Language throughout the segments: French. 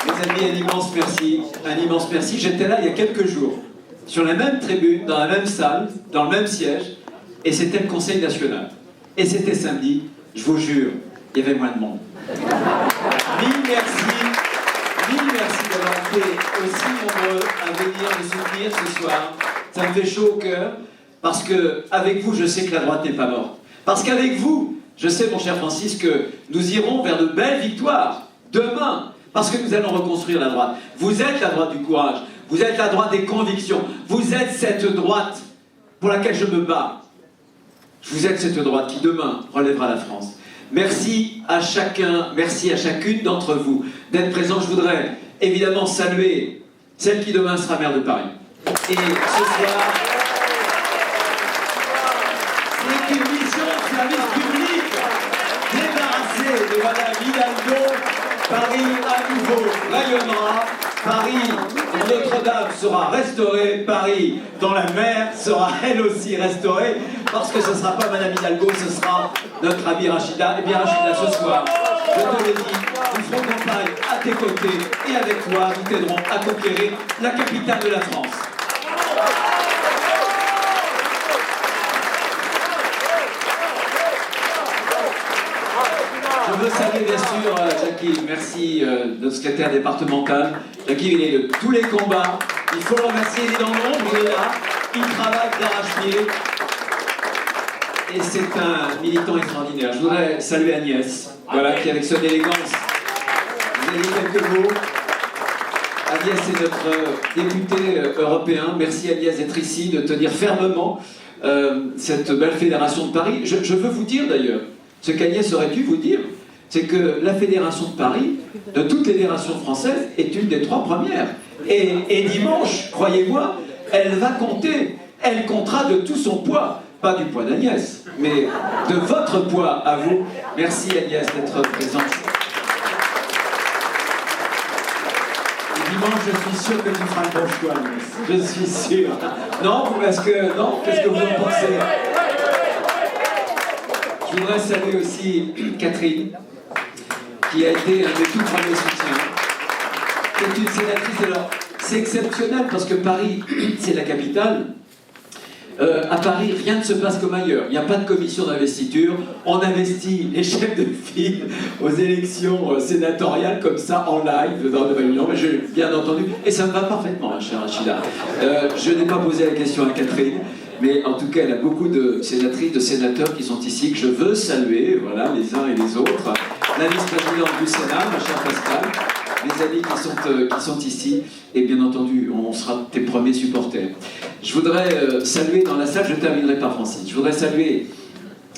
Les amis, un immense merci. Un immense merci. J'étais là il y a quelques jours, sur la même tribune, dans la même salle, dans le même siège, et c'était le Conseil national. Et c'était samedi, je vous jure, il y avait moins de monde. Mille merci d'avoir été aussi nombreux à venir me soutenir ce soir. Ça me fait chaud au cœur, parce que avec vous, je sais que la droite n'est pas morte. Parce qu'avec vous, je sais, mon cher Francis, que nous irons vers de belles victoires demain, parce que nous allons reconstruire la droite. Vous êtes la droite du courage, vous êtes la droite des convictions, vous êtes cette droite pour laquelle je me bats. Vous êtes cette droite qui demain relèvera la France. Merci à chacun, merci à chacune d'entre vous d'être présents. Je voudrais évidemment saluer celle qui demain sera maire de Paris. Et ce soir, c'est une mission de service public. Débarrassée de Madame Hidalgo, Paris à nouveau rayonnera. Paris, dont Notre-Dame sera restaurée. Paris, dont la mer sera elle aussi restaurée. Parce que ce ne sera pas Madame Hidalgo, ce sera notre amie Rachida. Eh bien Rachida, ce soir, je te l'ai dit, nous ferons campagne à tes côtés et avec toi, nous t'aiderons à conquérir la capitale de la France. Je veux saluer bien sûr Jackie, merci notre secrétaire départemental. Jackie, il est de tous les combats, il faut le remercier, il est dans l'ombre, il est là, il travaille d'arrache-pied. Et c'est un militant extraordinaire. Je voudrais saluer Agnès, voilà, qui avec son élégance, vous avez dit quelques mots. Agnès est notre député européen. Merci Agnès d'être ici, de tenir fermement cette belle fédération de Paris. Je veux vous dire d'ailleurs, ce qu'Agnès aurait pu vous dire, c'est que la fédération de Paris, de toutes les fédérations françaises, est une des 3 premières. Et dimanche, croyez-moi, elle va compter. Elle comptera de tout son poids. Pas du poids d'Agnès, mais de votre poids à vous. Merci Agnès d'être présente. Et dimanche, je suis sûr que tu feras le bon choix, Agnès. Je suis sûr. Non, parce que non, qu'est-ce que vous en pensez? Je voudrais saluer aussi Catherine, qui a été un des tout premiers soutiens. C'est une sénatrice. Alors, c'est exceptionnel parce que Paris, c'est la capitale. À Paris, rien ne se passe comme ailleurs. Il n'y a pas de commission d'investiture. On investit les chefs de file aux élections sénatoriales comme ça, en live, dans des réunions. J'ai bien entendu. Et ça me va parfaitement, cher Rachida. Je n'ai pas posé la question à Catherine, mais en tout cas, elle a beaucoup de sénatrices, de sénateurs qui sont ici, que je veux saluer, voilà, les uns et les autres. La vice-présidente du Sénat, ma chère Pascal, les amis qui sont ici, et bien entendu, on sera tes premiers supporters. Je voudrais saluer dans la salle, je terminerai par Francis, je voudrais saluer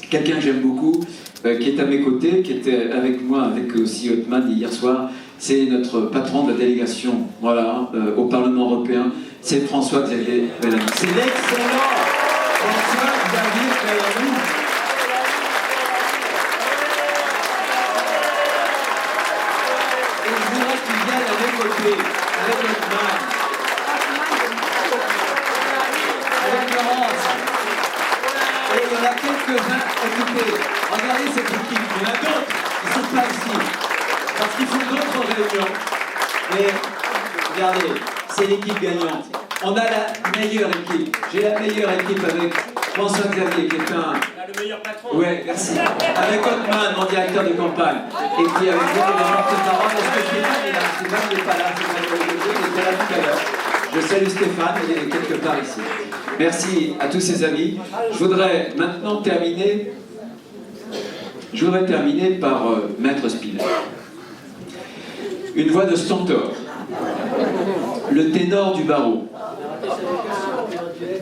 quelqu'un que j'aime beaucoup, qui est à mes côtés, qui était avec moi, avec aussi Othman hier soir. C'est notre patron de la délégation, voilà, au Parlement européen, c'est François-Xavier Bellamy. C'est l'excellent François-Xavier Bellamy. Et je voudrais qu'il vienne à mes côtés, avec Othman, avec Laurence. Et il y en a quelques-uns, écoutez, regardez cette équipe, il y en a d'autres qui ne sont pas ici, parce qu'ils font d'autres réunions. Mais regardez, c'est l'équipe gagnante. On a la meilleure équipe. J'ai la meilleure équipe avec François-Xavier, qui est un... Le meilleur patron. Oui, merci. Avec Othman, mon directeur de campagne. Et puis avec vous, les porte-parole, parce que Stéphane est là. Stéphane n'est pas là, il était là tout à l'heure. Je salue Stéphane, il est quelque part ici. Merci à tous ses amis. Je voudrais maintenant terminer. Je voudrais terminer par Maître Spinetta. Une voix de stentor. Le ténor du barreau.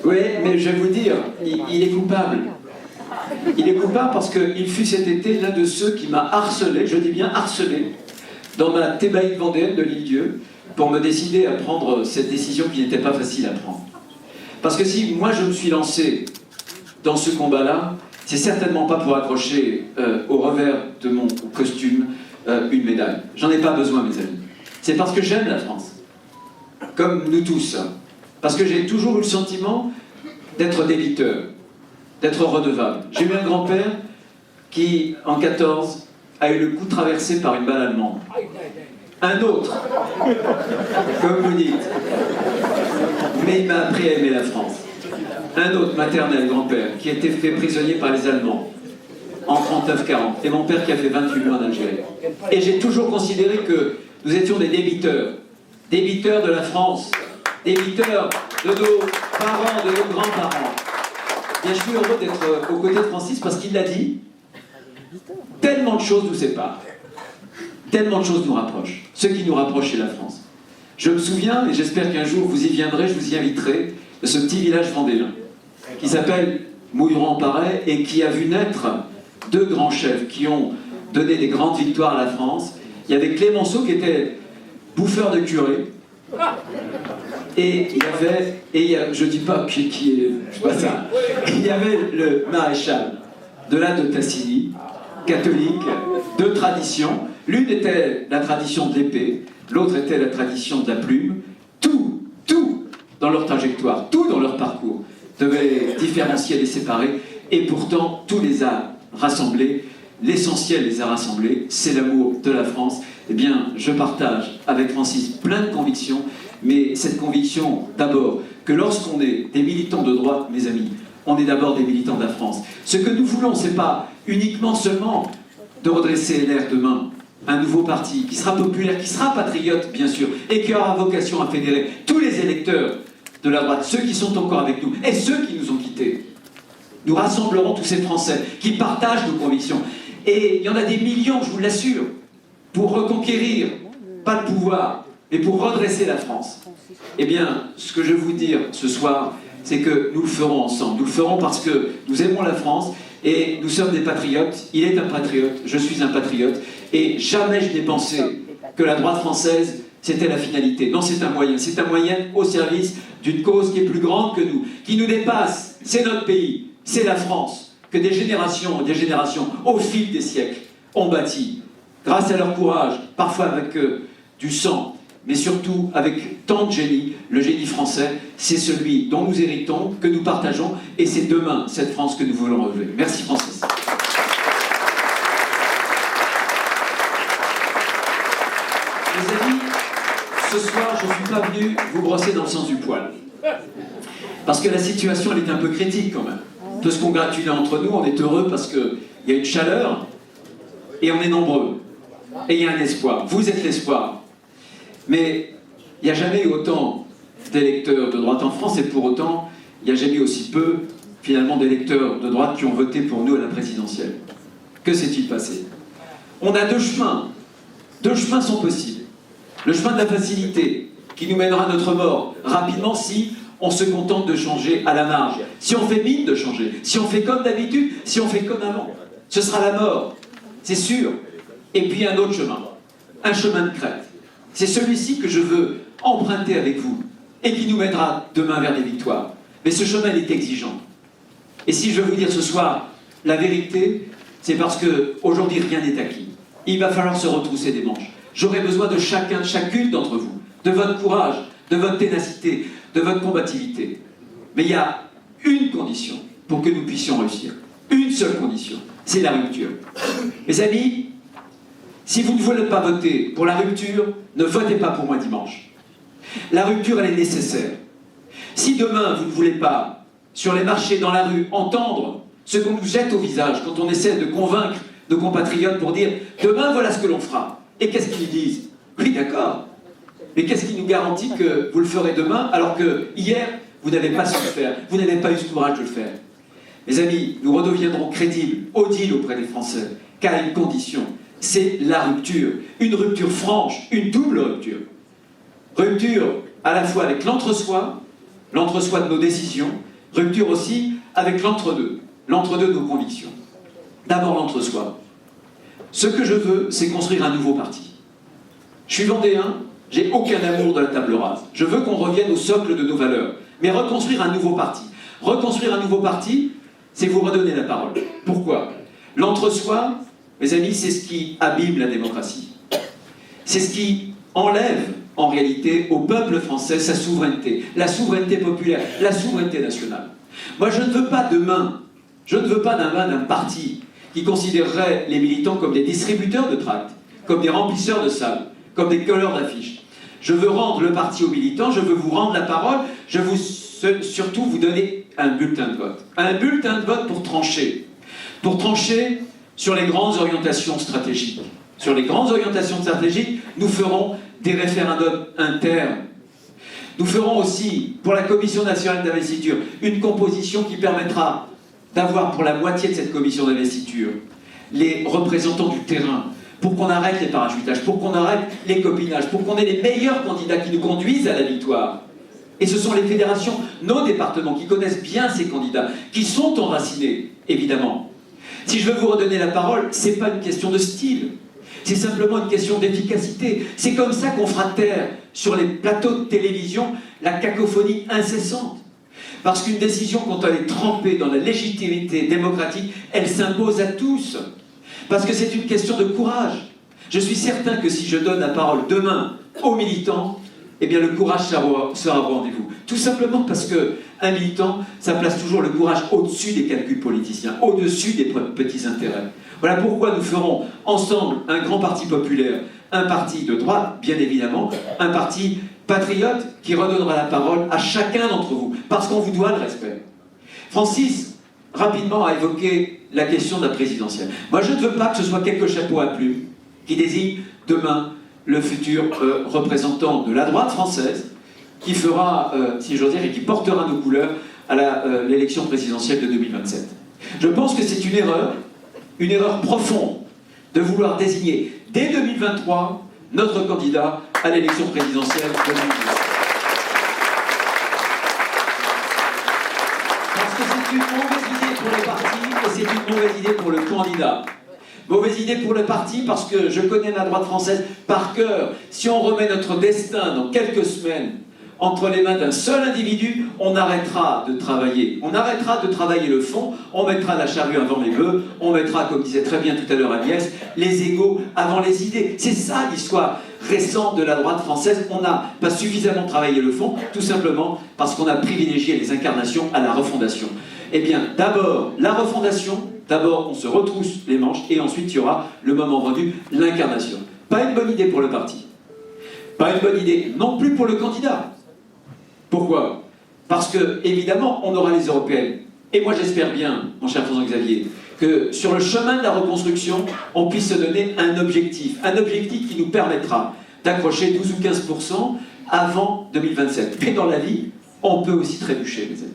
Oui, mais je vais vous dire, il est coupable. Il est coupable parce qu'il fut cet été l'un de ceux qui m'a harcelé, je dis bien harcelé, dans ma thébaïde vendéenne de l'Île-Dieu, pour me décider à prendre cette décision qui n'était pas facile à prendre. Parce que si moi je me suis lancé dans ce combat-là, c'est certainement pas pour accrocher au revers de mon costume une médaille. J'en ai pas besoin, mes amis. C'est parce que j'aime la France. Comme nous tous. Parce que j'ai toujours eu le sentiment d'être débiteur, d'être redevable. J'ai eu un grand-père qui, en 14, a eu le cou traversé par une balle allemande. Un autre, comme vous dites. Mais il m'a appris à aimer la France. Un autre, maternel, grand-père, qui a été fait prisonnier par les Allemands en 39-40. Et mon père qui a fait 28 mois en Algérie. Et j'ai toujours considéré que nous étions des débiteurs de la France, débiteurs de nos parents, de nos grands-parents. Et je suis heureux d'être aux côtés de Francis parce qu'il l'a dit, tellement de choses nous séparent, tellement de choses nous rapprochent. Ce qui nous rapproche, c'est la France. Je me souviens, et j'espère qu'un jour vous y viendrez, je vous y inviterai, de ce petit village vendéen, qui s'appelle Mouilleron-en-Parais et qui a vu naître deux grands chefs qui ont donné des grandes victoires à la France. Il y avait Clémenceau qui était bouffeur de curé, et il y avait, je dis pas qui est, je sais pas ça, il y avait le maréchal de la de Tassigny, catholique, deux traditions. L'une était la tradition de l'épée, l'autre était la tradition de la plume. Tout dans leur trajectoire, tout dans leur parcours devait différencier, les séparer, et pourtant tout les a rassemblés. L'essentiel les a rassemblés, c'est l'amour de la France. Eh bien, je partage avec Francis plein de convictions, mais cette conviction, d'abord, que lorsqu'on est des militants de droite, mes amis, on est d'abord des militants de la France. Ce que nous voulons, c'est pas uniquement seulement de redresser LR demain, un nouveau parti qui sera populaire, qui sera patriote, bien sûr, et qui aura vocation à fédérer tous les électeurs de la droite, ceux qui sont encore avec nous, et ceux qui nous ont quittés. Nous rassemblerons tous ces Français qui partagent nos convictions. Et il y en a des millions, je vous l'assure, pour reconquérir, pas le pouvoir, mais pour redresser la France. Eh bien, ce que je veux vous dire ce soir, c'est que nous le ferons ensemble. Nous le ferons parce que nous aimons la France et nous sommes des patriotes. Il est un patriote, je suis un patriote. Et jamais je n'ai pensé que la droite française, c'était la finalité. Non, c'est un moyen. C'est un moyen au service d'une cause qui est plus grande que nous, qui nous dépasse. C'est notre pays, c'est la France, que des générations et des générations, au fil des siècles, ont bâti. Grâce à leur courage, parfois avec du sang, mais surtout avec tant de génie. Le génie français, c'est celui dont nous héritons, que nous partageons, et c'est demain cette France que nous voulons relever. Merci Francis. Mes amis, ce soir, je ne suis pas venu vous brosser dans le sens du poil. Parce que la situation, elle est un peu critique quand même. De se congratuler entre nous, on est heureux parce qu'il y a une chaleur, et on est nombreux. Et il y a un espoir. Vous êtes l'espoir. Mais il n'y a jamais eu autant d'électeurs de droite en France, et pour autant, il n'y a jamais eu aussi peu, finalement, d'électeurs de droite qui ont voté pour nous à la présidentielle. Que s'est-il passé? On a deux chemins. Deux chemins sont possibles. Le chemin de la facilité, qui nous mènera à notre mort rapidement si on se contente de changer à la marge. Si on fait mine de changer, si on fait comme d'habitude, si on fait comme avant, ce sera la mort, c'est sûr. Et puis un autre chemin, un chemin de crête. C'est celui-ci que je veux emprunter avec vous et qui nous mènera demain vers des victoires. Mais ce chemin, il est exigeant. Et si je veux vous dire ce soir la vérité, c'est parce qu'aujourd'hui, rien n'est acquis. Il va falloir se retrousser des manches. J'aurai besoin de chacun, chacune d'entre vous, de votre courage, de votre ténacité, de votre combativité. Mais il y a une condition pour que nous puissions réussir. Une seule condition, c'est la rupture. Mes amis, si vous ne voulez pas voter pour la rupture, ne votez pas pour moi dimanche. La rupture, elle est nécessaire. Si demain, vous ne voulez pas, sur les marchés, dans la rue, entendre ce qu'on nous jette au visage quand on essaie de convaincre nos compatriotes pour dire « demain, voilà ce que l'on fera ». Et qu'est-ce qu'ils disent? Oui, d'accord. Mais qu'est-ce qui nous garantit que vous le ferez demain alors que hier, vous n'avez pas su le faire, vous n'avez pas eu ce courage de le faire? Mes amis, nous redeviendrons crédibles, audibles auprès des Français, car une condition, c'est la rupture. Une rupture franche, une double rupture. Rupture à la fois avec l'entre-soi de nos décisions, rupture aussi avec l'entre-deux de nos convictions. D'abord l'entre-soi. Ce que je veux, c'est construire un nouveau parti. Je suis vendéen, j'ai aucun amour de la table rase. Je veux qu'on revienne au socle de nos valeurs. Mais reconstruire un nouveau parti. Reconstruire un nouveau parti, c'est vous redonner la parole. Pourquoi? L'entre-soi, mes amis, c'est ce qui abîme la démocratie. C'est ce qui enlève, en réalité, au peuple français sa souveraineté. La souveraineté populaire, la souveraineté nationale. Moi, je ne veux pas demain, d'un parti qui considérerait les militants comme des distributeurs de tracts, comme des remplisseurs de salles, comme des colleurs d'affiches. Je veux rendre le parti aux militants, je veux vous rendre la parole, je veux surtout vous donner un bulletin de vote. Un bulletin de vote pour trancher. Pour trancher sur les grandes orientations stratégiques. Sur les grandes orientations stratégiques, nous ferons des référendums internes. Nous ferons aussi, pour la Commission nationale d'investiture, une composition qui permettra d'avoir pour la moitié de cette commission d'investiture les représentants du terrain, pour qu'on arrête les parachutages, pour qu'on arrête les copinages, pour qu'on ait les meilleurs candidats qui nous conduisent à la victoire. Et ce sont les fédérations, nos départements, qui connaissent bien ces candidats, qui sont enracinés, évidemment. Si je veux vous redonner la parole, ce n'est pas une question de style, c'est simplement une question d'efficacité. C'est comme ça qu'on fera taire, sur les plateaux de télévision, la cacophonie incessante. Parce qu'une décision, quand elle est trempée dans la légitimité démocratique, elle s'impose à tous. Parce que c'est une question de courage. Je suis certain que si je donne la parole demain aux militants, eh bien le courage sera au rendez-vous. Tout simplement parce qu'un militant, ça place toujours le courage au-dessus des calculs politiciens, au-dessus des petits intérêts. Voilà pourquoi nous ferons ensemble un grand parti populaire, un parti de droite, bien évidemment, un parti patriote qui redonnera la parole à chacun d'entre vous, parce qu'on vous doit le respect. Francis, rapidement, a évoqué la question de la présidentielle. Moi, je ne veux pas que ce soit quelques chapeaux à plumes qui désignent demain le futur représentant de la droite française qui fera, si j'ose dire, et qui portera nos couleurs à l'élection présidentielle de 2027. Je pense que c'est une erreur profonde de vouloir désigner dès 2023 notre candidat à l'élection présidentielle de 2017. Parce que c'est une mauvaise idée pour le parti et c'est une mauvaise idée pour le candidat. Mauvaise idée pour le parti parce que je connais la droite française par cœur. Si on remet notre destin dans quelques semaines entre les mains d'un seul individu, on arrêtera de travailler. On arrêtera de travailler le fond, on mettra la charrue avant les bœufs, on mettra, comme disait très bien tout à l'heure Agnès, les égos avant les idées. C'est ça l'histoire récente de la droite française. On n'a pas suffisamment travaillé le fond, tout simplement parce qu'on a privilégié les incarnations à la refondation. Eh bien, d'abord, la refondation, d'abord on se retrousse les manches, et ensuite il y aura, le moment venu, l'incarnation. Pas une bonne idée pour le parti. Pas une bonne idée non plus pour le candidat. Pourquoi? Parce que, évidemment, on aura les européennes. Et moi, j'espère bien, mon cher François-Xavier, que sur le chemin de la reconstruction, on puisse se donner un objectif qui nous permettra d'accrocher 12 ou 15% avant 2027. Mais dans la vie, on peut aussi trébucher, mes amis.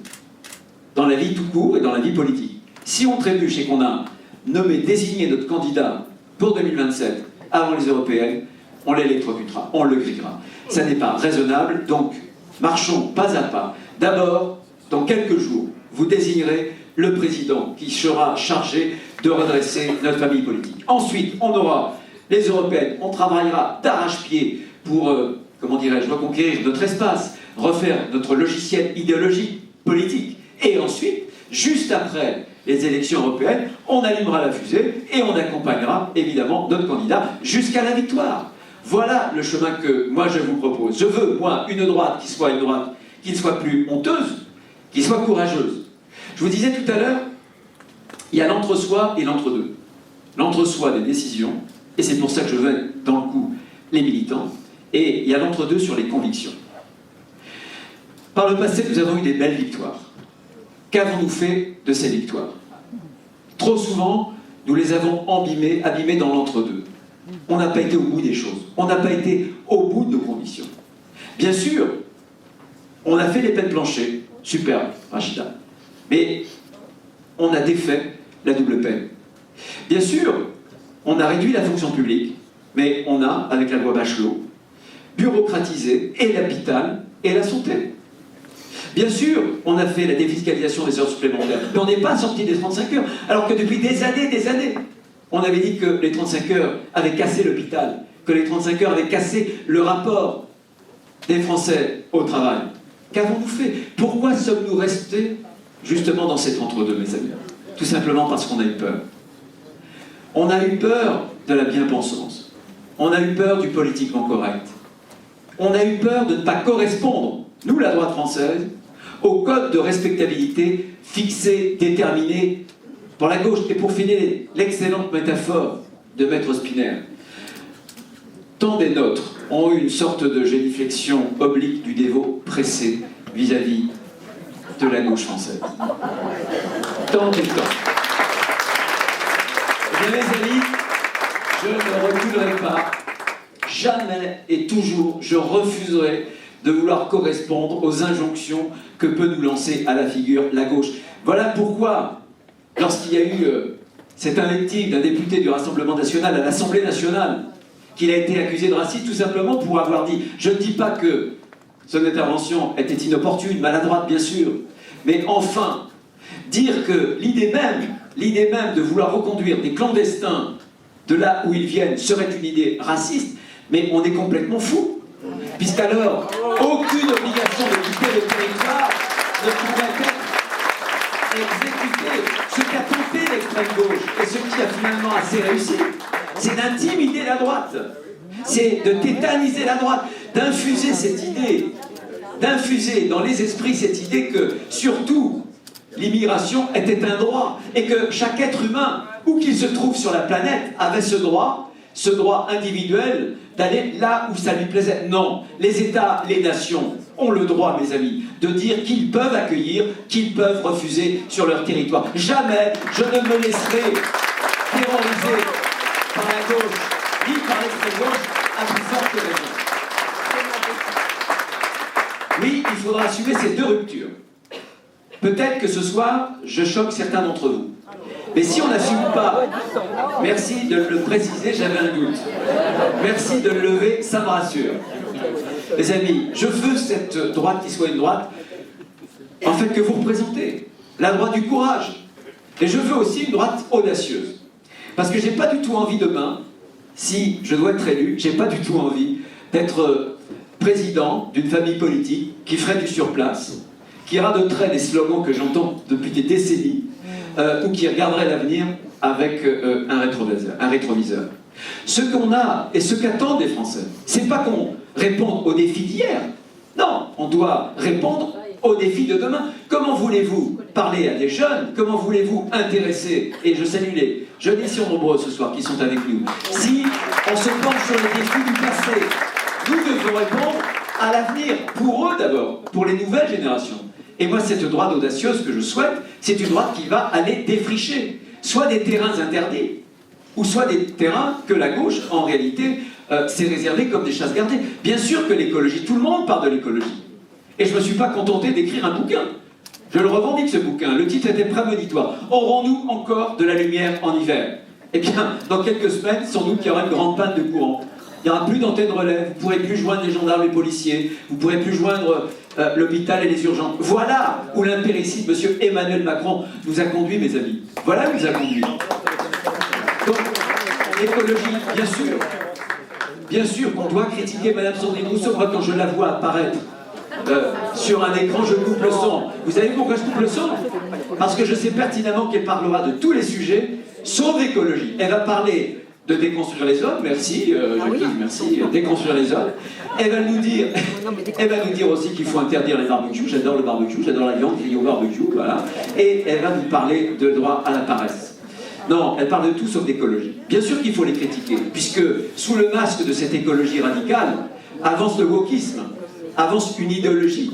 Dans la vie tout court et dans la vie politique. Si on trébuche et qu'on a désigné notre candidat pour 2027 avant les européennes, on l'électrocutera, on le grillera. Ça n'est pas raisonnable, donc marchons pas à pas. D'abord, dans quelques jours, vous désignerez le président qui sera chargé de redresser notre famille politique. Ensuite, on aura les européennes, on travaillera d'arrache-pied pour, comment dirais-je, reconquérir notre espace, refaire notre logiciel idéologique, politique. Et ensuite, juste après les élections européennes, on allumera la fusée et on accompagnera évidemment notre candidat jusqu'à la victoire. Voilà le chemin que moi je vous propose. Je veux, moi, une droite qui ne soit plus honteuse, qui soit courageuse. Je vous disais tout à l'heure, il y a l'entre-soi et l'entre-deux. L'entre-soi des décisions, et c'est pour ça que je veux être dans le coup les militants, et il y a l'entre-deux sur les convictions. Par le passé, nous avons eu des belles victoires. Qu'avons-nous fait de ces victoires? Trop souvent, nous les avons abîmées dans l'entre-deux. On n'a pas été au bout des choses. On n'a pas été au bout de nos convictions. Bien sûr, on a fait les peines planchers. Super, Rachida. Mais on a défait la double peine. Bien sûr, on a réduit la fonction publique, mais on a, avec la loi Bachelot, bureaucratisé et l'hôpital et la santé. Bien sûr, on a fait la défiscalisation des heures supplémentaires, mais on n'est pas sorti des 35 heures, alors que depuis des années, on avait dit que les 35 heures avaient cassé l'hôpital, que les 35 heures avaient cassé le rapport des Français au travail. Qu'avons-nous fait? Pourquoi sommes-nous restés justement dans cet entre-deux, mes amis? Tout simplement parce qu'on a eu peur. On a eu peur de la bien-pensance. On a eu peur du politiquement correct. On a eu peur de ne pas correspondre, nous la droite française, au code de respectabilité fixé, déterminé par la gauche. Et pour finir, l'excellente métaphore de Maître Spinner. tant des nôtres ont eu une sorte de génuflexion oblique du dévot pressé vis-à-vis de la gauche française. Tant et tant. Eh bien, mes amis, je ne reculerai pas. Jamais et toujours, je refuserai de vouloir correspondre aux injonctions que peut nous lancer à la figure la gauche. Voilà pourquoi, lorsqu'il y a eu cette invective d'un député du Rassemblement national à l'Assemblée nationale, qu'il a été accusé de racisme, tout simplement pour avoir dit, je ne dis pas que son intervention était inopportune, maladroite bien sûr, mais enfin, dire que l'idée même de vouloir reconduire des clandestins de là où ils viennent serait une idée raciste, mais on est complètement fou. Puisqu'alors, aucune obligation de quitter le territoire ne pourrait être exécutée. Ce qu'a tenté l'extrême gauche, et ce qui a finalement assez réussi, c'est d'intimider la droite. C'est de tétaniser la droite, d'infuser cette idée, d'infuser dans les esprits cette idée que, surtout, l'immigration était un droit, et que chaque être humain, où qu'il se trouve sur la planète, avait ce droit individuel, d'aller là où ça lui plaisait. Non, les États, les nations ont le droit, mes amis, de dire qu'ils peuvent accueillir, qu'ils peuvent refuser sur leur territoire. Jamais je ne me laisserai terroriser par la gauche, ni par l'extrême gauche, à plus forte raison. Oui, il faudra assumer ces deux ruptures. Peut-être que ce soir, je choque certains d'entre vous. Mais si on n'assume pas, merci de le préciser, j'avais un doute. Merci de le lever, ça me rassure. Les amis, je veux cette droite qui soit une droite, en fait, que vous représentez. La droite du courage. Et je veux aussi une droite audacieuse. Parce que j'ai pas du tout envie demain, si je dois être élu, j'ai pas du tout envie d'être président d'une famille politique qui ferait du surplace, qui radoterait des slogans que j'entends depuis des décennies, ou qui regarderait l'avenir avec un rétroviseur. Ce qu'on a et ce qu'attendent les Français, c'est pas qu'on réponde aux défis d'hier. Non, on doit répondre aux défis de demain. Comment voulez-vous parler à des jeunes? Comment voulez-vous intéresser? Et je salue les jeunes ici nombreux ce soir qui sont avec nous. Si on se penche sur les défis du passé, nous devons répondre à l'avenir, pour eux d'abord, pour les nouvelles générations. Et moi, cette droite audacieuse que je souhaite, c'est une droite qui va aller défricher, soit des terrains interdits, ou soit des terrains que la gauche, en réalité, s'est réservé comme des chasses gardées. Bien sûr que l'écologie, tout le monde parle de l'écologie. Et je ne me suis pas contenté d'écrire un bouquin. Je le revendique, ce bouquin. Le titre était prémonitoire. Aurons-nous encore de la lumière en hiver? Eh bien, dans quelques semaines, sans doute qu'il y aura une grande panne de courant. Il n'y aura plus d'antenne relève, vous ne pourrez plus joindre les gendarmes et les policiers, vous ne pourrez plus joindre l'hôpital et les urgences. Voilà où l'impéricide, M. Emmanuel Macron, nous a conduits, mes amis. Voilà où nous a conduits. Donc, l'écologie, bien sûr qu'on doit critiquer Mme Sandrine Rousseau. Moi, quand je la vois apparaître sur un écran, je coupe le son. Vous savez pourquoi je coupe le son? Parce que je sais pertinemment qu'elle parlera de tous les sujets, sauf l'écologie. Elle va parler de déconstruire les hommes, merci, merci, déconstruire les hommes. Elle va nous dire aussi qu'il faut interdire les barbecues, j'adore le barbecue, j'adore la viande grillée au barbecue, voilà. Et elle va nous parler de droit à la paresse. Non, elle parle de tout sauf d'écologie. Bien sûr qu'il faut les critiquer, puisque sous le masque de cette écologie radicale, avance le wokisme, avance une idéologie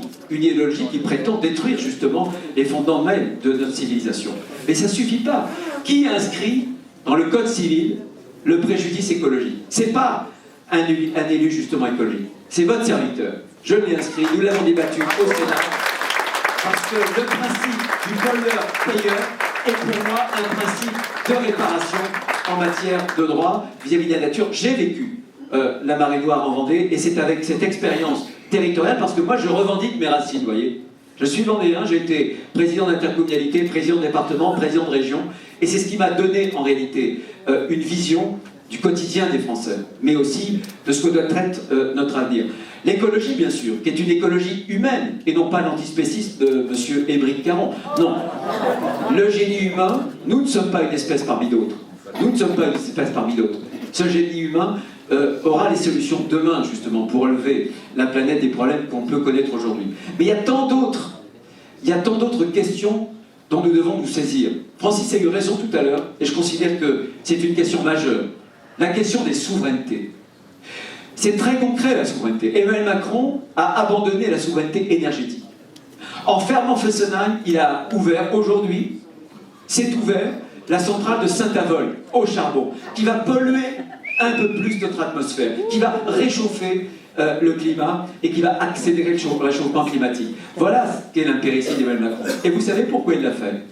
qui prétend détruire justement les fondements mêmes de notre civilisation. Mais ça ne suffit pas. Qui inscrit dans le code civil le préjudice écologique? C'est pas un élu justement écologique, c'est votre serviteur. Je l'ai inscrit, nous l'avons débattu au Sénat, parce que le principe du pollueur-payeur est pour moi un principe de réparation en matière de droit vis-à-vis de la nature. J'ai vécu la marée noire en Vendée, et c'est avec cette expérience territoriale, parce que moi je revendique mes racines, vous voyez. Je suis vendéen, j'ai été président d'intercommunalité, président de département, président de région, et c'est ce qui m'a donné en réalité une vision du quotidien des Français, mais aussi de ce que doit être notre avenir. L'écologie, bien sûr, qui est une écologie humaine, et non pas l'antispécisme de M. Ébric-Caron. Non, le génie humain, nous ne sommes pas une espèce parmi d'autres. Nous ne sommes pas une espèce parmi d'autres. Ce génie humain aura les solutions demain, justement, pour relever la planète des problèmes qu'on peut connaître aujourd'hui. Mais il y a tant d'autres questions dont nous devons nous saisir. Francis a eu raison tout à l'heure, et je considère que c'est une question majeure. La question des souverainetés. C'est très concret la souveraineté. Emmanuel Macron a abandonné la souveraineté énergétique. En fermant Fessenheim, il a ouvert aujourd'hui, c'est ouvert, la centrale de Saint-Avold au charbon, qui va polluer un peu plus notre atmosphère, qui va réchauffer le climat et qui va accélérer le réchauffement climatique. Voilà ce qu'est l'impéritie d'Emmanuel Macron. Et vous savez pourquoi il l'a fait?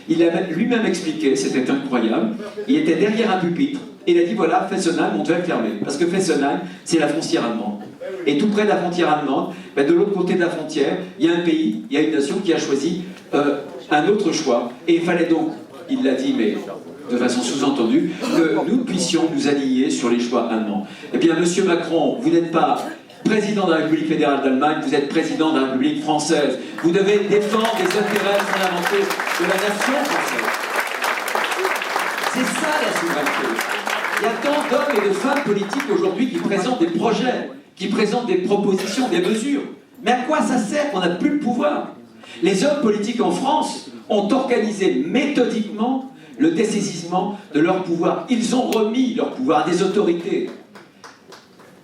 Il a lui-même expliqué, c'était incroyable, il était derrière un pupitre, et il a dit voilà, Fessenheim, on devait le fermer. Parce que Fessenheim, c'est la frontière allemande. Et tout près de la frontière allemande, ben de l'autre côté de la frontière, il y a un pays, il y a une nation qui a choisi un autre choix. Et il fallait donc, il l'a dit, mais de façon sous-entendue, que nous puissions nous aligner sur les choix allemands. Eh bien, monsieur Macron, vous n'êtes pas président de la République fédérale d'Allemagne, vous êtes président de la République française. Vous devez défendre les intérêts fondamentaux de la nation française. C'est ça la souveraineté. Il y a tant d'hommes et de femmes politiques aujourd'hui qui présentent des projets, qui présentent des propositions, des mesures. Mais à quoi ça sert qu'on n'a plus le pouvoir? Les hommes politiques en France ont organisé méthodiquement le dessaisissement de leur pouvoir. Ils ont remis leur pouvoir à des autorités,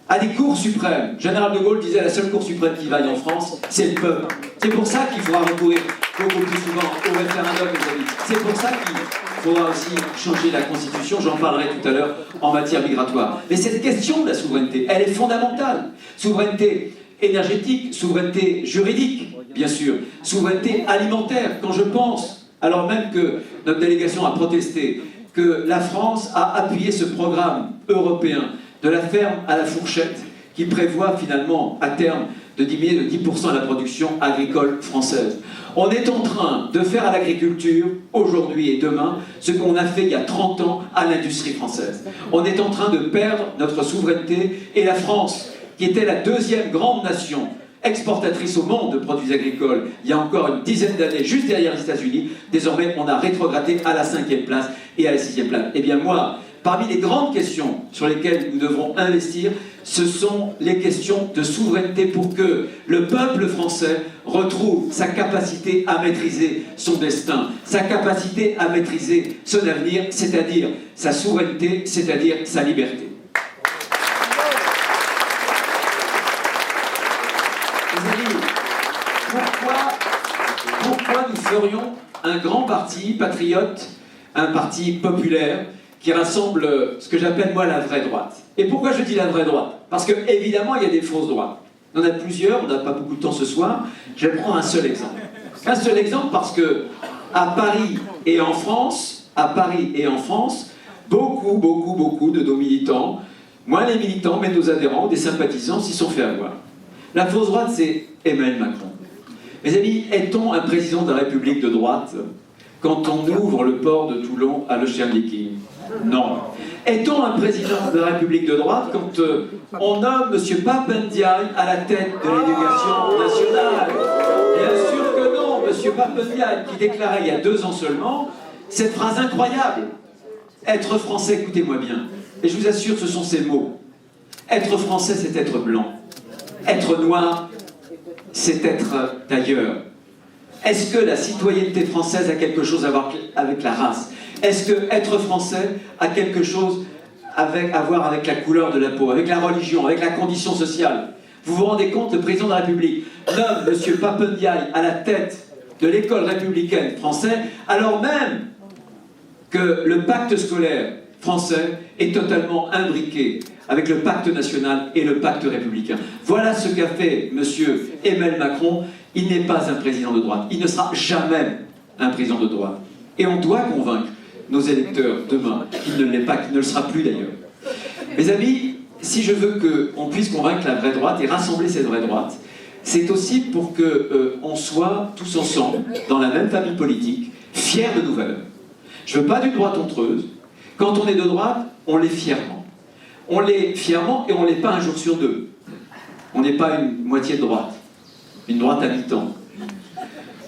à des cours suprêmes. Général de Gaulle disait la seule cour suprême qui vaille en France, c'est le peuple. C'est pour ça qu'il faudra recourir beaucoup plus souvent au référendum, mes amis. C'est pour ça qu'il faudra aussi changer la Constitution, j'en parlerai tout à l'heure en matière migratoire. Mais cette question de la souveraineté, elle est fondamentale. Souveraineté énergétique, souveraineté juridique, bien sûr, souveraineté alimentaire. Quand je pense, alors même que notre délégation a protesté, que la France a appuyé ce programme européen de la ferme à la fourchette, qui prévoit finalement à terme de diminuer de 10% la production agricole française. On est en train de faire à l'agriculture, aujourd'hui et demain, ce qu'on a fait il y a 30 ans à l'industrie française. On est en train de perdre notre souveraineté, et la France, qui était la deuxième grande nation exportatrice au monde de produits agricoles il y a encore une dizaine d'années, juste derrière les États-Unis, désormais on a rétrogradé à la 5e place et à la 6e place. Eh bien moi, parmi les grandes questions sur lesquelles nous devrons investir, ce sont les questions de souveraineté pour que le peuple français retrouve sa capacité à maîtriser son destin, sa capacité à maîtriser son avenir, c'est-à-dire sa souveraineté, c'est-à-dire sa liberté. Les amis, pourquoi nous ferions un grand parti patriote, un parti populaire, qui rassemble ce que j'appelle moi la vraie droite? Et pourquoi je dis la vraie droite? Parce que évidemment il y a des fausses droites. On en a plusieurs, on n'a pas beaucoup de temps ce soir. Je vais prendre un seul exemple. Un seul exemple parce que à Paris et en France, beaucoup de nos militants, moins les militants, mais nos adhérents, des sympathisants s'y sont fait avoir. La fausse droite, c'est Emmanuel Macron. Mes amis, est-on un président de la République de droite quand on ouvre le port de Toulon à l'Ocean Viking? Non. Est-on un président de la République de droite quand on nomme M. Pape Ndiaye à la tête de l'éducation nationale? Bien sûr que non. M. Pape Ndiaye qui déclarait il y a 2 ans seulement cette phrase incroyable: être français, écoutez-moi bien, et je vous assure ce sont ces mots, être français c'est être blanc, être noir c'est être d'ailleurs. Est-ce que la citoyenneté française a quelque chose à voir avec la race? Est-ce que être français a quelque chose à voir avec la couleur de la peau, avec la religion, avec la condition sociale? Vous vous rendez compte, le président de la République nomme M. Pape Ndiaye à la tête de l'école républicaine française, alors même que le pacte scolaire français est totalement imbriqué avec le pacte national et le pacte républicain. Voilà ce qu'a fait M. Emmanuel Macron. Il n'est pas un président de droite. Il ne sera jamais un président de droite. Et on doit convaincre nos électeurs demain qu'il ne l'est pas, qu'il ne le sera plus d'ailleurs. Mes amis, si je veux qu'on puisse convaincre la vraie droite et rassembler cette vraie droite, c'est aussi pour qu'on soit tous ensemble, dans la même famille politique, fiers de nos valeurs. Je ne veux pas d'une droite honteuse. Quand on est de droite, on l'est fièrement. On l'est fièrement et on ne l'est pas un jour sur 2. On n'est pas une moitié de droite, une droite à mi-temps.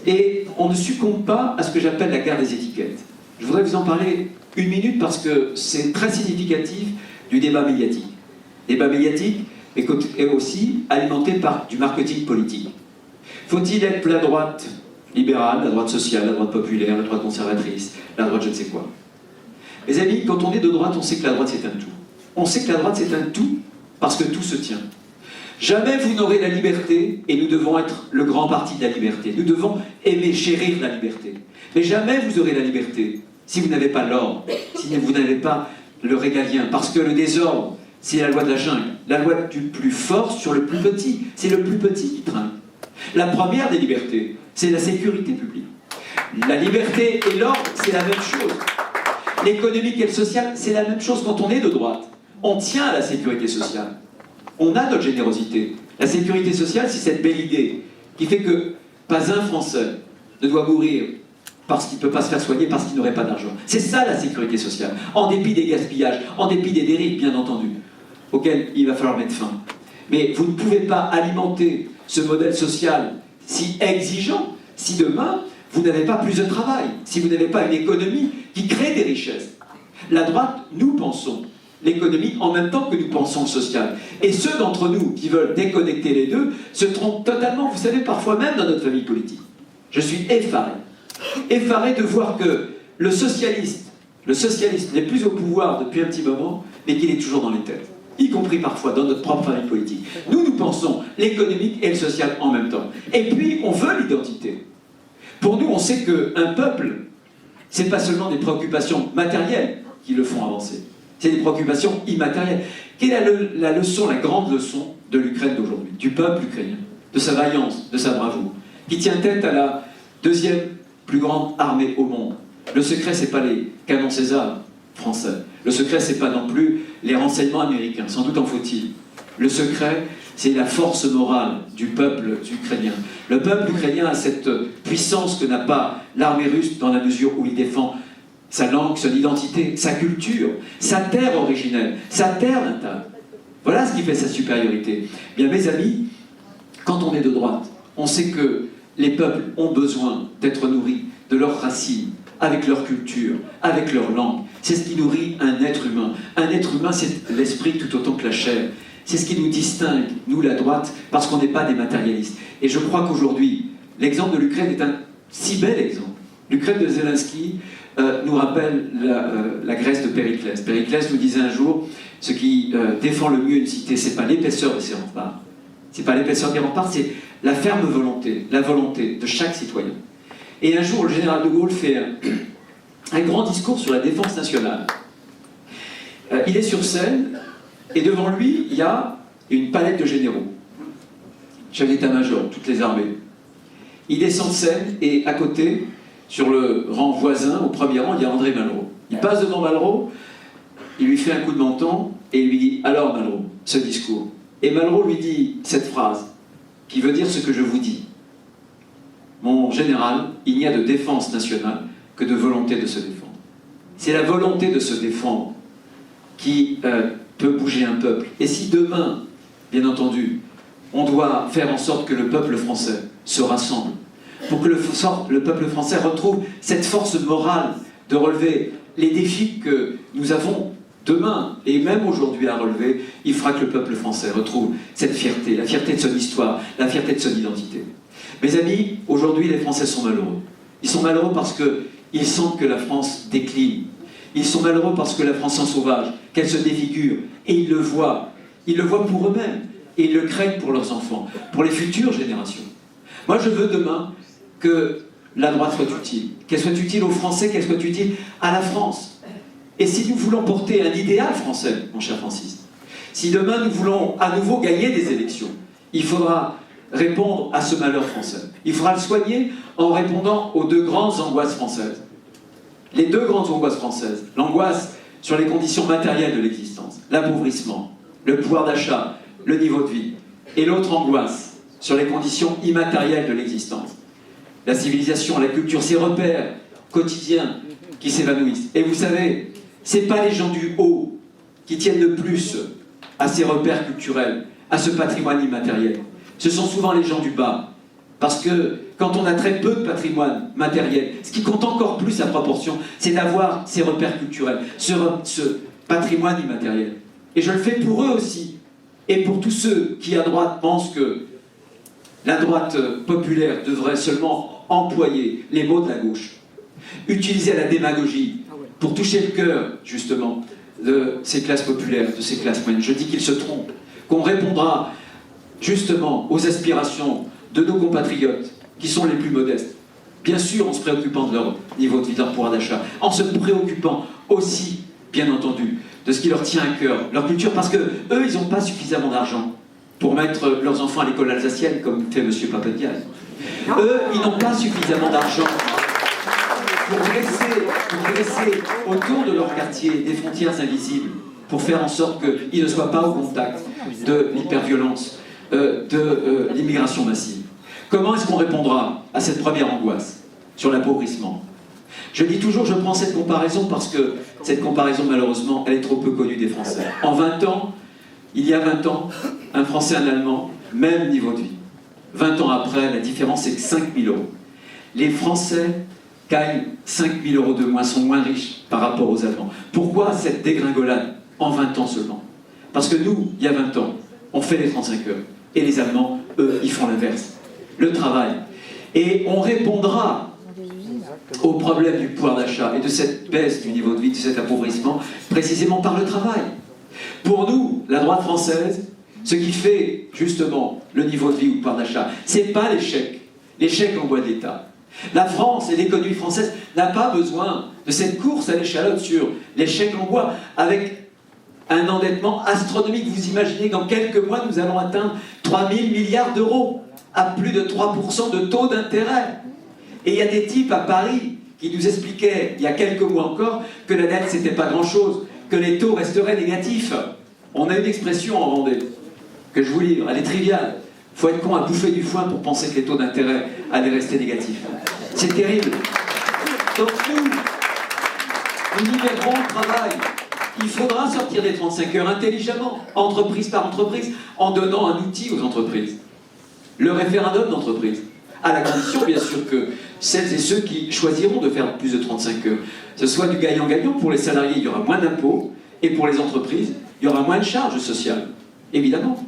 Et on ne succombe pas à ce que j'appelle la guerre des étiquettes. Je voudrais vous en parler 1 minute parce que c'est très significatif du débat médiatique. Débat médiatique est aussi alimenté par du marketing politique. Faut-il être la droite libérale, la droite sociale, la droite populaire, la droite conservatrice, la droite je ne sais quoi? Mes amis, quand on est de droite, on sait que la droite c'est un tout. On sait que la droite c'est un tout parce que tout se tient. Jamais vous n'aurez la liberté, et nous devons être le grand parti de la liberté. Nous devons aimer, chérir la liberté. Mais jamais vous aurez la liberté si vous n'avez pas l'ordre, si vous n'avez pas le régalien. Parce que le désordre, c'est la loi de la jungle, la loi du plus fort sur le plus petit. C'est le plus petit qui trinque. La première des libertés, c'est la sécurité publique. La liberté et l'ordre, c'est la même chose. L'économique et le social, c'est la même chose quand on est de droite. On tient à la sécurité sociale. On a notre générosité. La sécurité sociale, c'est cette belle idée qui fait que pas un Français ne doit mourir parce qu'il ne peut pas se faire soigner, parce qu'il n'aurait pas d'argent. C'est ça la sécurité sociale. En dépit des gaspillages, en dépit des dérives, bien entendu, auxquelles il va falloir mettre fin. Mais vous ne pouvez pas alimenter ce modèle social si exigeant si demain, vous n'avez pas plus de travail, si vous n'avez pas une économie qui crée des richesses. La droite, nous pensons l'économie en même temps que nous pensons le social. Et ceux d'entre nous qui veulent déconnecter les deux se trompent totalement, vous savez, parfois même dans notre famille politique. Je suis effaré de voir que le socialiste n'est plus au pouvoir depuis un petit moment, mais qu'il est toujours dans les têtes, y compris parfois dans notre propre famille politique. Nous pensons l'économique et le social en même temps. Et puis, on veut l'identité. Pour nous, on sait qu'un peuple, c'est pas seulement des préoccupations matérielles qui le font avancer, c'est des préoccupations immatérielles. Quelle est la leçon, la grande leçon de l'Ukraine d'aujourd'hui, du peuple ukrainien, de sa vaillance, de sa bravoure, qui tient tête à la deuxième plus grande armée au monde? Le secret, c'est pas les canons César français. Le secret, c'est pas non plus les renseignements américains, sans doute en faut-il. Le secret, c'est la force morale du peuple ukrainien. Le peuple ukrainien a cette puissance que n'a pas l'armée russe dans la mesure où il défend sa langue, son identité, sa culture, sa terre originelle, sa terre natale. Voilà ce qui fait sa supériorité. Bien, mes amis, quand on est de droite, on sait que les peuples ont besoin d'être nourris de leurs racines, avec leur culture, avec leur langue. C'est ce qui nourrit un être humain. Un être humain, c'est l'esprit tout autant que la chair. C'est ce qui nous distingue, nous la droite, parce qu'on n'est pas des matérialistes. Et je crois qu'aujourd'hui, l'exemple de l'Ukraine est un si bel exemple. L'Ukraine de Zelensky nous rappelle la Grèce de Périclès. Périclès nous disait un jour, ce qui défend le mieux une cité, c'est pas l'épaisseur de ses remparts, c'est pas l'épaisseur des remparts, c'est la ferme volonté, la volonté de chaque citoyen. Et un jour, le général de Gaulle fait un grand discours sur la défense nationale. Il est sur scène, et devant lui, il y a une palette de généraux, chef d'état-major, toutes les armées. Il descend de scène, et à côté, sur le rang voisin, au premier rang, il y a André Malraux. Il passe devant Malraux, il lui fait un coup de menton, et il lui dit « Alors Malraux, ce discours ». Et Malraux lui dit cette phrase, qui veut dire ce que je vous dis. Mon général, il n'y a de défense nationale que de volonté de se défendre. C'est la volonté de se défendre qui peut bouger un peuple. Et si demain, bien entendu, on doit faire en sorte que le peuple français se rassemble, pour que le peuple français retrouve cette force morale de relever les défis que nous avons demain et même aujourd'hui à relever, il fera que le peuple français retrouve cette fierté, la fierté de son histoire, la fierté de son identité. Mes amis, aujourd'hui les Français sont malheureux. Ils sont malheureux parce qu'ils sentent que la France décline. Ils sont malheureux parce que la France est en sauvage, qu'elle se défigure. Et ils le voient. Ils le voient pour eux-mêmes. Et ils le craignent pour leurs enfants, pour les futures générations. Moi je veux demain que la droite soit utile. Qu'elle soit utile aux Français, qu'elle soit utile à la France. Et si nous voulons porter un idéal français, mon cher Francis, si demain nous voulons à nouveau gagner des élections, il faudra répondre à ce malheur français. Il faudra le soigner en répondant aux deux grandes angoisses françaises. Les deux grandes angoisses françaises. L'angoisse sur les conditions matérielles de l'existence, l'appauvrissement, le pouvoir d'achat, le niveau de vie. Et l'autre angoisse sur les conditions immatérielles de l'existence. La civilisation, la culture, ces repères quotidiens qui s'évanouissent. Et vous savez, c'est pas les gens du haut qui tiennent le plus à ces repères culturels, à ce patrimoine immatériel. Ce sont souvent les gens du bas. Parce que quand on a très peu de patrimoine matériel, ce qui compte encore plus à proportion, c'est d'avoir ces repères culturels, ce patrimoine immatériel. Et je le fais pour eux aussi. Et pour tous ceux qui, à droite, pensent que la droite populaire devrait seulement employer les mots de la gauche, utiliser la démagogie pour toucher le cœur, justement, de ces classes populaires, de ces classes moyennes. Je dis qu'ils se trompent. qu'on répondra justement aux aspirations de nos compatriotes qui sont les plus modestes. Bien sûr, en se préoccupant de leur niveau de vie, de leur pouvoir d'achat, en se préoccupant aussi, bien entendu, de ce qui leur tient à cœur, leur culture, parce que eux, ils n'ont pas suffisamment d'argent pour mettre leurs enfants à l'école alsacienne, comme fait M. Papendiaï. Eux, ils n'ont pas suffisamment d'argent pour dresser autour de leur quartier des frontières invisibles, pour faire en sorte qu'ils ne soient pas au contact de l'hyperviolence, de l'immigration massive. Comment est-ce qu'on répondra à cette première angoisse sur l'appauvrissement? Je dis toujours, je prends cette comparaison parce que cette comparaison, malheureusement, elle est trop peu connue des Français. En 20 ans, il y a 20 ans, un Français et un Allemand, même niveau de vie. 20 ans après, la différence est de 5 000 euros. Les Français gagnent 5 000 euros de moins, sont moins riches par rapport aux Allemands. Pourquoi cette dégringolade en 20 ans seulement? Parce que nous, il y a 20 ans, on fait les 35 heures. Et les Allemands, eux, ils font l'inverse. Le travail. Et on répondra au problème du pouvoir d'achat et de cette baisse du niveau de vie, de cet appauvrissement, précisément par le travail. Pour nous, la droite française, ce qui fait justement le niveau de vie ou le pouvoir d'achat, c'est pas l'échec en bois de l'État. La France et l'économie française n'a pas besoin de cette course à l'échalote sur l'échec en bois avec un endettement astronomique. Vous imaginez que dans quelques mois, nous allons atteindre 3 000 milliards d'euros à plus de 3% de taux d'intérêt. Et il y a des types à Paris qui nous expliquaient, il y a quelques mois encore, que la dette, c'était pas grand-chose, que les taux resteraient négatifs. On a une expression en Vendée, que je vous livre, elle est triviale. Il faut être con à bouffer du foin pour penser que les taux d'intérêt allaient rester négatifs. C'est terrible. Donc nous libérerons le travail. Il faudra sortir des 35 heures intelligemment, entreprise par entreprise, en donnant un outil aux entreprises. Le référendum d'entreprise. À la condition, bien sûr, que celles et ceux qui choisiront de faire plus de 35 heures, ce soit du gagnant-gagnant. Pour les salariés, il y aura moins d'impôts, et pour les entreprises, il y aura moins de charges sociales, évidemment.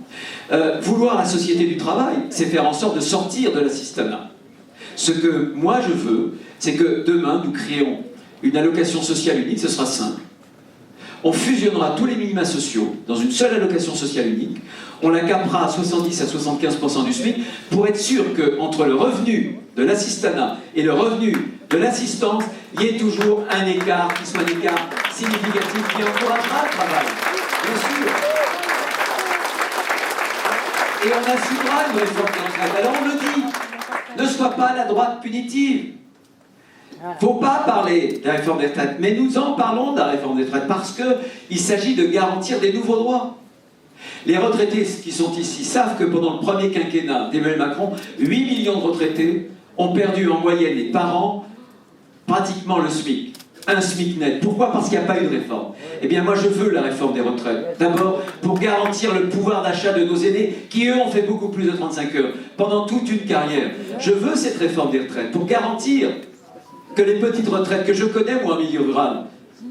Vouloir la société du travail, c'est faire en sorte de sortir de l'assistanat. Ce que moi je veux, c'est que demain, nous créons une allocation sociale unique, ce sera simple. On fusionnera tous les minima sociaux dans une seule allocation sociale unique, on la capera à 70 à 75% du SMIC pour être sûr qu'entre le revenu de l'assistanat et le revenu de l'assistance, il y ait toujours un écart qui soit un écart significatif qui encouragera le travail, bien sûr. Et on assumera une réforme des retraites. Alors on le dit, ne sois pas la droite punitive. Il ne faut pas parler de la réforme des retraites, mais nous en parlons de la réforme des retraites parce qu'il s'agit de garantir des nouveaux droits. Les retraités qui sont ici savent que pendant le premier quinquennat d'Emmanuel Macron, 8 millions de retraités ont perdu en moyenne et par an pratiquement le SMIC. Un SMIC net. Pourquoi? Parce qu'il n'y a pas eu de réforme. Eh bien moi je veux la réforme des retraites. D'abord pour garantir le pouvoir d'achat de nos aînés qui eux ont fait beaucoup plus de 35 heures pendant toute une carrière. Je veux cette réforme des retraites pour garantir que les petites retraites que je connais moi en milieu rural,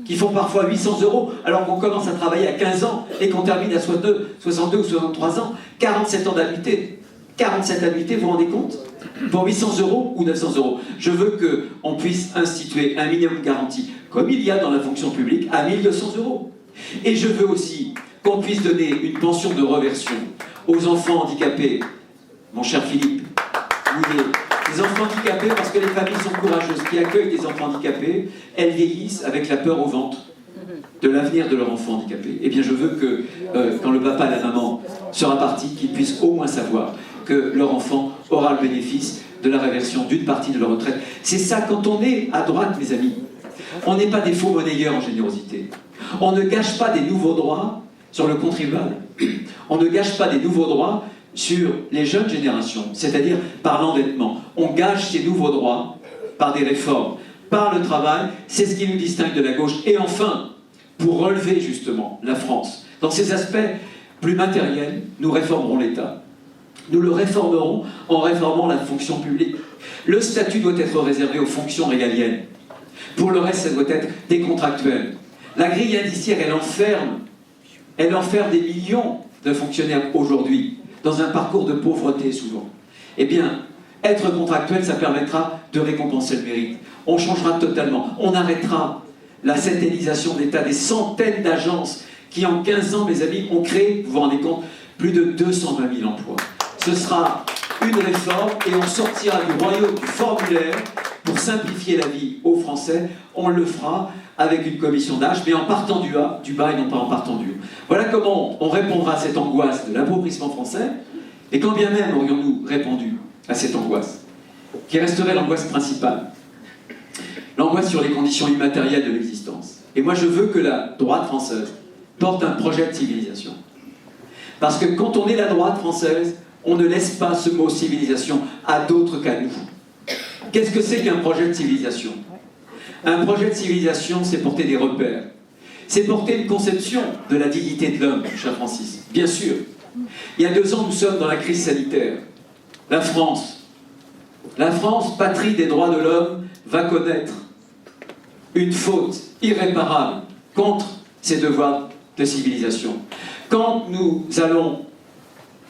qui font parfois 800 euros alors qu'on commence à travailler à 15 ans et qu'on termine à 62 ou 63 ans, 47 ans d'annuité. 47 annuités, vous vous rendez compte? Pour 800 euros ou 900 euros. Je veux qu'on puisse instituer un minimum garanti, comme il y a dans la fonction publique, à 1200 euros. Et je veux aussi qu'on puisse donner une pension de reversion aux enfants handicapés. Mon cher Philippe, vous voyez, les enfants handicapés, parce que les familles sont courageuses, qui accueillent des enfants handicapés, elles vieillissent avec la peur au ventre de l'avenir de leur enfant handicapé. Eh bien je veux que, quand le papa et la maman sera parti, qu'ils puissent au moins savoir que leur enfant aura le bénéfice de la réversion d'une partie de leur retraite. C'est ça, quand on est à droite, mes amis, on n'est pas des faux monnayeurs en générosité. On ne gâche pas des nouveaux droits sur le contribuable. On ne gâche pas des nouveaux droits sur les jeunes générations, c'est-à-dire par l'endettement. On gâche ces nouveaux droits par des réformes, par le travail. C'est ce qui nous distingue de la gauche. Et enfin, pour relever justement la France, dans ses aspects plus matériels, nous réformerons l'État. Nous le réformerons en réformant la fonction publique. Le statut doit être réservé aux fonctions régaliennes. Pour le reste, ça doit être des contractuels. La grille indiciaire, elle enferme des millions de fonctionnaires aujourd'hui, dans un parcours de pauvreté souvent. Eh bien, être contractuel, ça permettra de récompenser le mérite. On changera totalement. On arrêtera la satellisation de l'État, des centaines d'agences qui, en 15 ans, mes amis, ont créé, vous vous rendez compte, plus de 220 000 emplois. Ce sera une réforme et on sortira du royaume du formulaire pour simplifier la vie aux Français. On le fera avec une commission d'âge, mais en partant du bas et non pas en partant du haut. Voilà comment on répondra à cette angoisse de l'appauvrissement français, et quand bien même aurions-nous répondu à cette angoisse, qui resterait l'angoisse principale, l'angoisse sur les conditions immatérielles de l'existence. Et moi je veux que la droite française porte un projet de civilisation. Parce que quand on est la droite française, on ne laisse pas ce mot civilisation à d'autres qu'à nous. Qu'est-ce que c'est qu'un projet de civilisation? Un projet de civilisation, c'est porter des repères. C'est porter une conception de la dignité de l'homme, cher Francis. Bien sûr. Il y a 2 ans, nous sommes dans la crise sanitaire. La France, patrie des droits de l'homme, va connaître une faute irréparable contre ses devoirs de civilisation. Quand nous allons,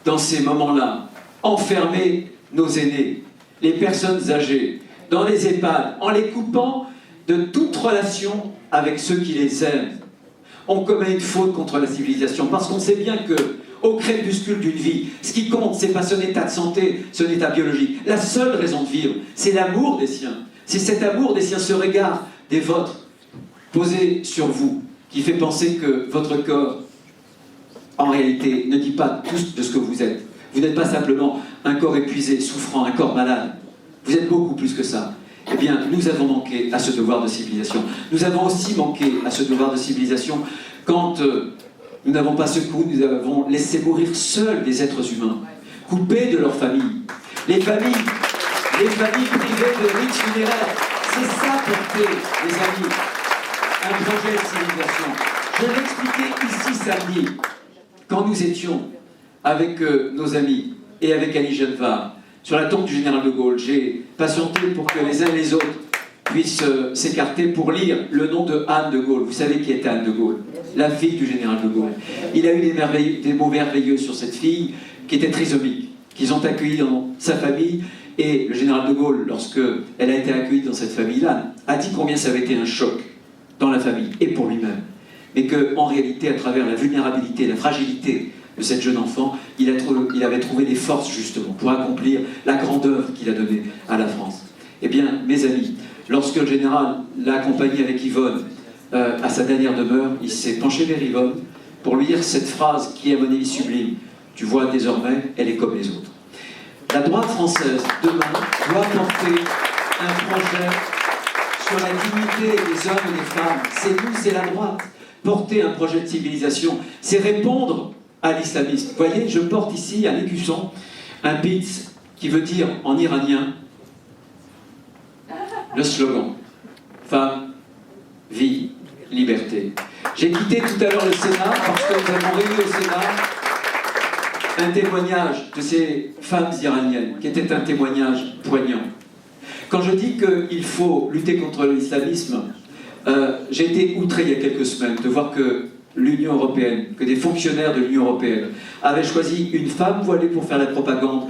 dans ces moments-là, enfermer nos aînés, les personnes âgées, dans les EHPAD, en les coupant de toute relation avec ceux qui les aiment, on commet une faute contre la civilisation, parce qu'on sait bien que, au crépuscule d'une vie, ce qui compte, c'est pas son état de santé, son état biologique. La seule raison de vivre, c'est l'amour des siens. C'est cet amour des siens, ce regard des vôtres, posé sur vous, qui fait penser que votre corps, en réalité, ne dit pas tout de ce que vous êtes. Vous n'êtes pas simplement un corps épuisé, souffrant, un corps malade. Vous êtes beaucoup plus que ça. Eh bien, nous avons manqué à ce devoir de civilisation. Nous avons aussi manqué à ce devoir de civilisation quand nous n'avons pas secoué, nous avons laissé mourir seuls des êtres humains, coupés de leur famille. Les familles privées de rites funéraires. C'est ça porter, les amis, un projet de civilisation. Je l'expliquais ici samedi, quand nous étions avec nos amis et avec Annie Genevard, sur la tombe du général de Gaulle. J'ai patienté pour que les uns et les autres puissent s'écarter pour lire le nom de Anne de Gaulle. Vous savez qui était Anne de Gaulle? La fille du général de Gaulle. Il a eu des mots merveilleux sur cette fille qui était trisomique, qu'ils ont accueillie dans sa famille. Et le général de Gaulle, lorsqu'elle a été accueillie dans cette famille-là, a dit combien ça avait été un choc dans la famille et pour lui-même. Mais qu'en réalité, à travers la vulnérabilité, la fragilité de cette jeune enfant, il avait trouvé les forces justement pour accomplir la grande œuvre qu'il a donnée à la France. Eh bien, mes amis, lorsque le général l'a accompagné avec Yvonne à sa dernière demeure, il s'est penché vers Yvonne pour lui dire cette phrase qui est à mon avis sublime. Tu vois, désormais, elle est comme les autres. La droite française, demain, doit porter un projet sur la dignité des hommes et des femmes. C'est nous, c'est la droite. Porter un projet de civilisation, c'est répondre à l'islamisme. Vous voyez, je porte ici un écusson, un pitz, qui veut dire en iranien le slogan « Femme, vie, liberté ». J'ai quitté tout à l'heure le Sénat parce que nous avons réuni au Sénat un témoignage de ces femmes iraniennes, qui était un témoignage poignant. Quand je dis qu'il faut lutter contre l'islamisme, j'ai été outré il y a quelques semaines de voir que l'Union européenne, que des fonctionnaires de l'Union européenne avaient choisi une femme voilée pour faire la propagande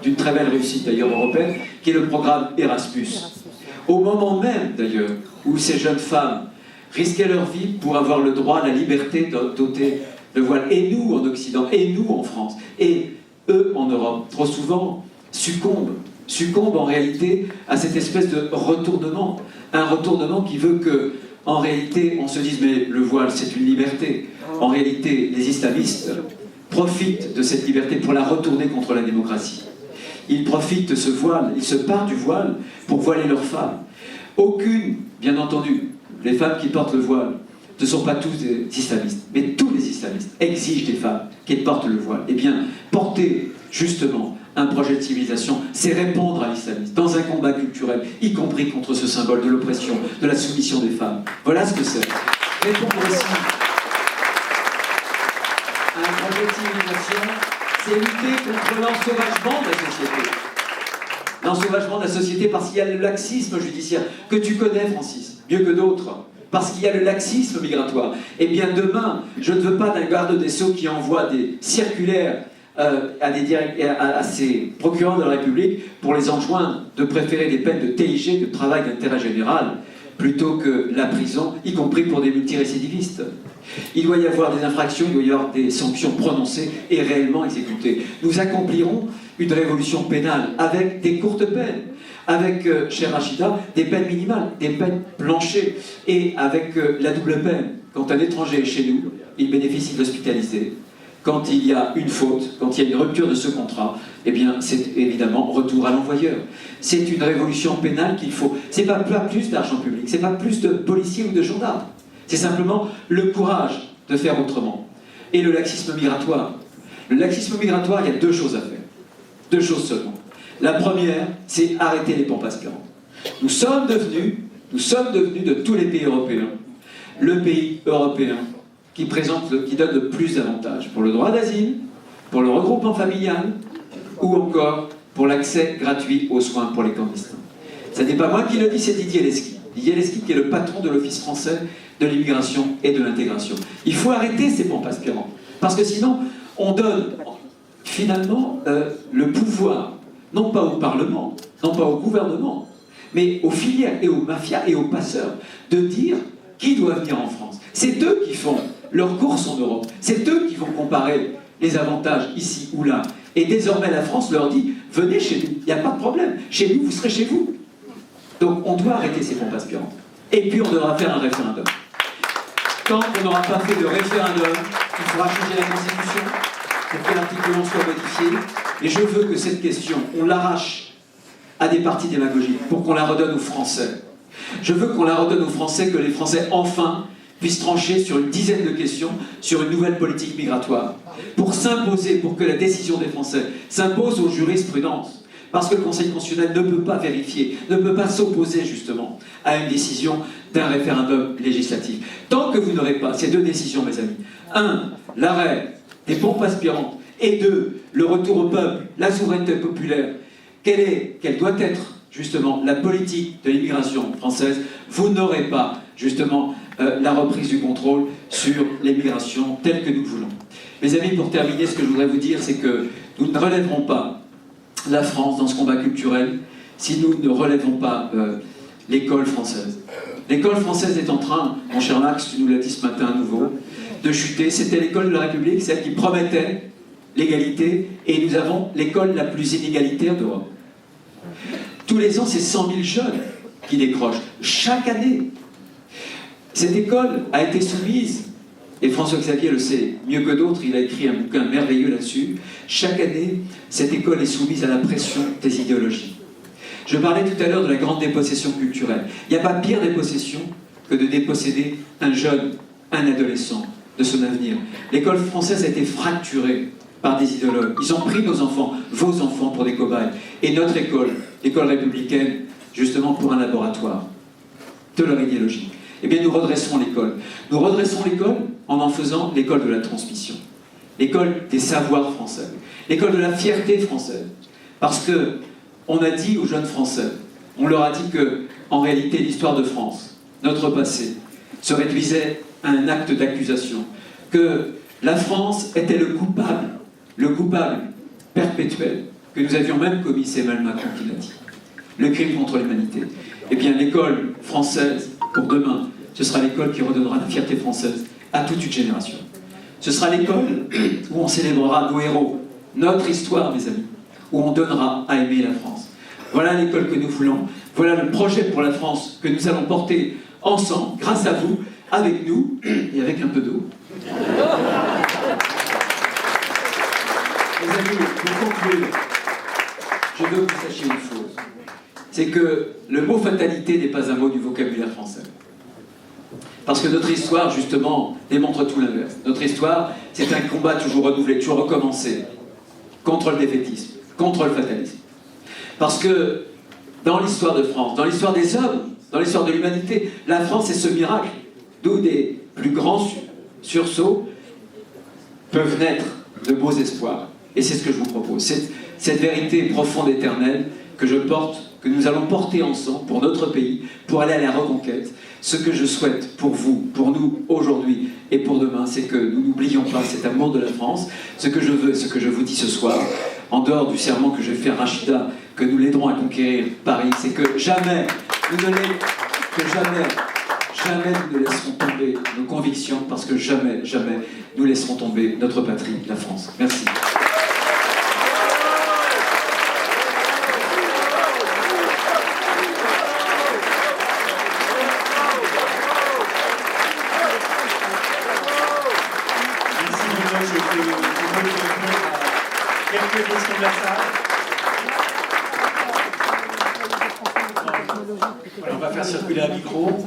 d'une très belle réussite d'ailleurs européenne, qui est le programme Erasmus. Au moment même d'ailleurs où ces jeunes femmes risquaient leur vie pour avoir le droit, la liberté d'ôter le voile, et nous en Occident, et nous en France, et eux en Europe, trop souvent succombent en réalité à cette espèce de retournement, un retournement qui veut que en réalité, on se dise, mais le voile, c'est une liberté. En réalité, les islamistes profitent de cette liberté pour la retourner contre la démocratie. Ils profitent de ce voile, ils se partent du voile pour voiler leurs femmes. Aucune, bien entendu, les femmes qui portent le voile ne sont pas tous des islamistes, mais tous les islamistes exigent des femmes qu'elles portent le voile. Eh bien, porter justement un projet de civilisation, c'est répondre à l'islamisme dans un combat culturel, y compris contre ce symbole de l'oppression, de la soumission des femmes. Voilà ce que c'est. Répondre aussi à un projet de civilisation, c'est lutter contre l'ensauvagement de la société. L'ensauvagement de la société parce qu'il y a le laxisme judiciaire, que tu connais, Francis, mieux que d'autres. Parce qu'il y a le laxisme migratoire. Eh bien demain, je ne veux pas d'un garde des Sceaux qui envoie des circulaires à ces procureurs de la République pour les enjoindre de préférer des peines de TIG, de travail d'intérêt général, plutôt que la prison, y compris pour des multirécidivistes. Il doit y avoir des infractions, il doit y avoir des sanctions prononcées et réellement exécutées. Nous accomplirons une révolution pénale avec des courtes peines, avec, chère Rachida, des peines minimales, des peines planchées, et avec la double peine. Quand un étranger est chez nous, il bénéficie de l'hospitalité. Quand il y a une faute, quand il y a une rupture de ce contrat, eh bien, c'est évidemment retour à l'envoyeur. C'est une révolution pénale qu'il faut. C'est pas plus d'argent public, c'est pas plus de policiers ou de gendarmes. C'est simplement le courage de faire autrement. Et le laxisme migratoire. Le laxisme migratoire, il y a deux choses à faire. Deux choses seulement. La première, c'est arrêter les pompes aspirantes. Nous sommes devenus de tous les pays européens, le pays européen qui donne le plus d'avantages pour le droit d'asile, pour le regroupement familial, ou encore pour l'accès gratuit aux soins pour les clandestins. Ce n'est pas moi qui le dis, c'est Didier Lesky. Didier Lesky qui est le patron de l'Office français de l'immigration et de l'intégration. Il faut arrêter ces pompes aspirantes, parce que sinon, on donne finalement le pouvoir, non pas au Parlement, non pas au gouvernement, mais aux filières et aux mafias et aux passeurs, de dire qui doit venir en France. C'est eux qui font leurs courses en Europe. C'est eux qui vont comparer les avantages ici ou là. Et désormais, la France leur dit « Venez chez nous, il n'y a pas de problème. Chez nous, vous serez chez vous. » Donc, on doit arrêter ces pompes aspirantes. Et puis, on devra faire un référendum. Tant qu'on n'aura pas fait de référendum, il faudra changer la Constitution pour que l'article 11 soit modifié. Et je veux que cette question, on l'arrache à des partis démagogiques pour qu'on la redonne aux Français. Je veux qu'on la redonne aux Français, que les Français, enfin, puissent trancher sur une dizaine de questions sur une nouvelle politique migratoire, pour s'imposer, pour que la décision des Français s'impose aux jurisprudences, parce que le Conseil constitutionnel ne peut pas vérifier, ne peut pas s'opposer justement à une décision d'un référendum législatif. Tant que vous n'aurez pas ces deux décisions, mes amis, un, l'arrêt des pompes aspirantes, et deux, le retour au peuple, la souveraineté populaire, quelle doit être justement la politique de l'immigration française, vous n'aurez pas justement la reprise du contrôle sur l'immigration telle que nous voulons. Mes amis, pour terminer, ce que je voudrais vous dire, c'est que nous ne relèverons pas la France dans ce combat culturel si nous ne relèvons pas l'école française. L'école française est en train, mon cher Max, tu nous l'as dit ce matin à nouveau, de chuter. C'était l'école de la République, celle qui promettait l'égalité, et nous avons l'école la plus inégalitaire d'Europe. Tous les ans, c'est 100 000 jeunes qui décrochent, chaque année. Cette école a été soumise, et François-Xavier le sait mieux que d'autres, il a écrit un bouquin merveilleux là-dessus. Chaque année, cette école est soumise à la pression des idéologies. Je parlais tout à l'heure de la grande dépossession culturelle. Il n'y a pas pire dépossession que de déposséder un jeune, un adolescent, de son avenir. L'école française a été fracturée par des idéologues. Ils ont pris nos enfants, vos enfants, pour des cobayes. Et notre école, l'école républicaine, justement pour un laboratoire de leur idéologie. Eh bien, nous redresserons l'école. Nous redresserons l'école en faisant l'école de la transmission. L'école des savoirs français. L'école de la fierté française. Parce que on a dit aux jeunes Français, on leur a dit que, en réalité, l'histoire de France, notre passé, se réduisait à un acte d'accusation. Que la France était le coupable perpétuel, que nous avions même commis, c'est Emmanuel Macron qui l'a dit. Le crime contre l'humanité. Eh bien, l'école française, pour demain, ce sera l'école qui redonnera la fierté française à toute une génération. Ce sera l'école où on célébrera nos héros, notre histoire, mes amis, où on donnera à aimer la France. Voilà l'école que nous voulons, voilà le projet pour la France que nous allons porter ensemble, grâce à vous, avec nous, et avec un peu d'eau. Les amis, pour conclure, je veux que vous sachiez une chose. C'est que le mot fatalité n'est pas un mot du vocabulaire français. Parce que notre histoire, justement, démontre tout l'inverse. Notre histoire, c'est un combat toujours renouvelé, toujours recommencé, contre le défaitisme, contre le fatalisme. Parce que dans l'histoire de France, dans l'histoire des hommes, dans l'histoire de l'humanité, la France, c'est ce miracle, d'où des plus grands sursauts peuvent naître de beaux espoirs. Et c'est ce que je vous propose. Cette vérité profonde, éternelle, que je porte, que nous allons porter ensemble pour notre pays, pour aller à la reconquête. Ce que je souhaite pour vous, pour nous, aujourd'hui et pour demain, c'est que nous n'oublions pas cet amour de la France. Ce que je veux, ce que je vous dis ce soir, en dehors du serment que je vais faire à Rachida, que nous l'aiderons à conquérir Paris, c'est que jamais nous ne que jamais, jamais nous ne laisserons tomber nos convictions, parce que jamais, jamais nous laisserons tomber notre patrie, la France. Merci. Je peux répondre à quelques questions de la salle. Voilà, on va faire circuler un micro.